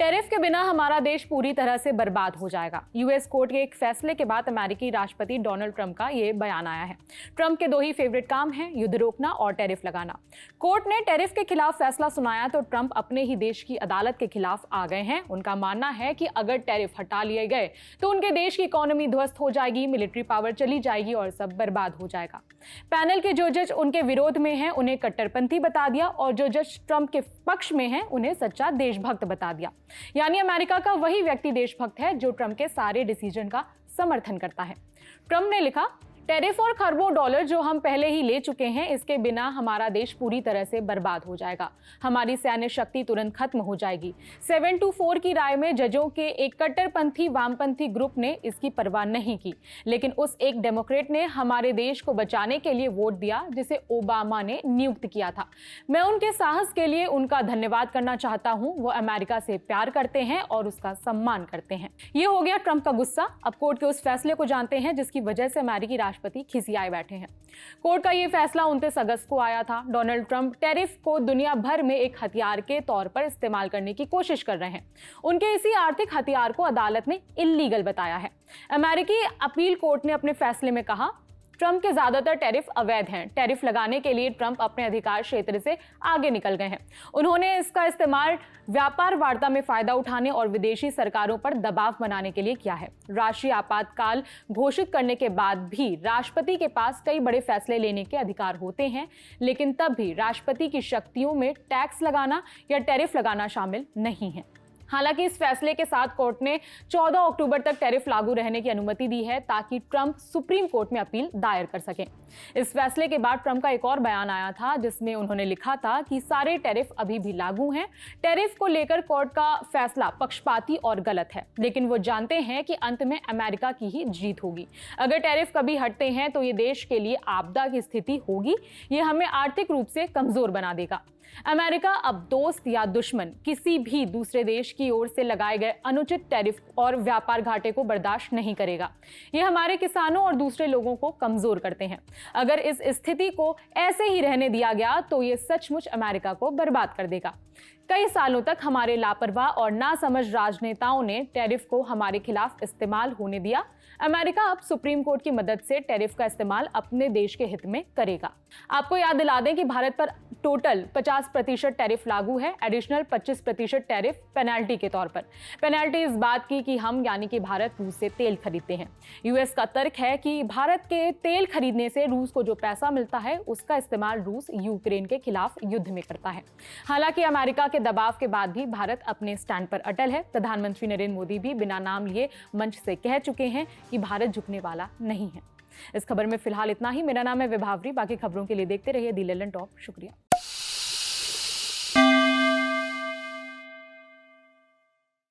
Tariff के बिना हमारा देश पूरी तरह से बर्बाद हो जाएगा। यूएस कोर्ट के एक फैसले के बाद अमेरिकी राष्ट्रपति डोनाल्ड ट्रंप का ये बयान आया है। ट्रंप के दो ही फेवरेट काम हैं, युद्ध रोकना और टैरिफ लगाना। कोर्ट ने टैरिफ के खिलाफ फैसला सुनाया तो ट्रंप अपने ही देश की अदालत के खिलाफ आ गए हैं। उनका मानना है कि अगर टैरिफ हटा लिए गए तो उनके देश की इकोनॉमी ध्वस्त हो जाएगी, मिलिट्री पावर चली जाएगी और सब बर्बाद हो जाएगा। पैनल के जो जज उनके विरोध में हैं उन्हें कट्टरपंथी बता दिया और जो जज ट्रंप के पक्ष में हैं उन्हें सच्चा देशभक्त बता दिया। यानी अमेरिका का वही व्यक्ति देशभक्त है जो ट्रंप के सारे डिसीजन का समर्थन करता है। ट्रंप ने लिखा, टैरिफ और खरबों डॉलर जो हम पहले ही ले चुके हैं, इसके बिना हमारा देश पूरी तरह से बर्बाद हो जाएगा। हमारी सैन्य शक्ति तुरंत खत्म हो जाएगी। 7-4 की राय में जजों के एक कट्टरपंथी वामपंथी ग्रुप ने इसकी परवाह नहीं की, लेकिन उस एक डेमोक्रेट ने हमारे देश को बचाने के लिए वोट दिया जिसे ओबामा ने नियुक्त किया था। मैं उनके साहस के लिए उनका धन्यवाद करना चाहता हूं। वो अमेरिका से प्यार करते हैं और उसका सम्मान करते हैं। ये हो गया ट्रंप का गुस्सा। अब कोर्ट के उस फैसले को जानते हैं जिसकी वजह से अमेरिकी राष्ट्रपति खिसियाए बैठे हैं। कोर्ट का यह फैसला 29 अगस्त को आया था। डोनाल्ड ट्रंप टैरिफ को दुनिया भर में एक हथियार के तौर पर इस्तेमाल करने की कोशिश कर रहे हैं। उनके इसी आर्थिक हथियार को अदालत ने इल्लीगल बताया है। अमेरिकी अपील कोर्ट ने अपने फैसले में कहा, ट्रंप के ज्यादातर टैरिफ अवैध हैं। टैरिफ लगाने के लिए ट्रंप अपने अधिकार क्षेत्र से आगे निकल गए हैं। उन्होंने इसका इस्तेमाल व्यापार वार्ता में फायदा उठाने और विदेशी सरकारों पर दबाव बनाने के लिए किया है। राष्ट्रीय आपातकाल घोषित करने के बाद भी राष्ट्रपति के पास कई बड़े फैसले लेने के अधिकार होते हैं, लेकिन तब भी राष्ट्रपति की शक्तियों में टैक्स लगाना या टैरिफ लगाना शामिल नहीं है। हालांकि इस फैसले के साथ कोर्ट ने 14 अक्टूबर तक टैरिफ लागू रहने की अनुमति दी है ताकि ट्रंप सुप्रीम कोर्ट में अपील दायर कर सकें। इस फैसले के बाद ट्रंप का एक और बयान आया था जिसमें उन्होंने लिखा था कि सारे टैरिफ अभी भी लागू हैं। टैरिफ को लेकर कोर्ट का फैसला पक्षपाती और गलत है, लेकिन वो जानते हैं कि अंत में अमेरिका की ही जीत होगी। अगर टैरिफ कभी हटते हैं तो ये देश के लिए आपदा की स्थिति होगी। ये हमें आर्थिक रूप से कमजोर बना देगा। अमेरिका अब दोस्त या दुश्मन किसी भी दूसरे देश की ओर से लगाए गए अनुचित टैरिफ और व्यापार घाटे को बर्दाश्त नहीं करेगा। ये हमारे किसानों और दूसरे लोगों को कमजोर करते हैं। अगर इस स्थिति को ऐसे ही रहने दिया गया तो ये सचमुच अमेरिका को बर्बाद कर देगा। कई सालों तक हमारे लापरवाह और नासमझ राजनेताओं ने टैरिफ को हमारे खिलाफ इस्तेमाल होने दिया। अमेरिका अब सुप्रीम कोर्ट की मदद से टैरिफ का इस्तेमाल अपने देश के हित में करेगा। आपको याद दिला दें कि भारत पर टोटल 50% टैरिफ लागू है, एडिशनल 25% टैरिफ पेनल्टी के तौर पर। पेनल्टी इस बात की कि हम यानी कि भारत रूस से तेल खरीदते हैं। यूएस का तर्क है कि भारत के तेल खरीदने से रूस को जो पैसा मिलता है उसका इस्तेमाल रूस यूक्रेन के खिलाफ युद्ध में करता है। हालांकि अमेरिका के दबाव के बाद भी भारत अपने स्टैंड पर अटल है। प्रधानमंत्री नरेंद्र मोदी भी बिना नाम लिए मंच से कह चुके हैं कि भारत झुकने वाला नहीं है। इस खबर में फिलहाल इतना ही। मेरा नाम है विभावरी। बाकी खबरों के लिए देखते रहिए दी ललन टॉप। शुक्रिया।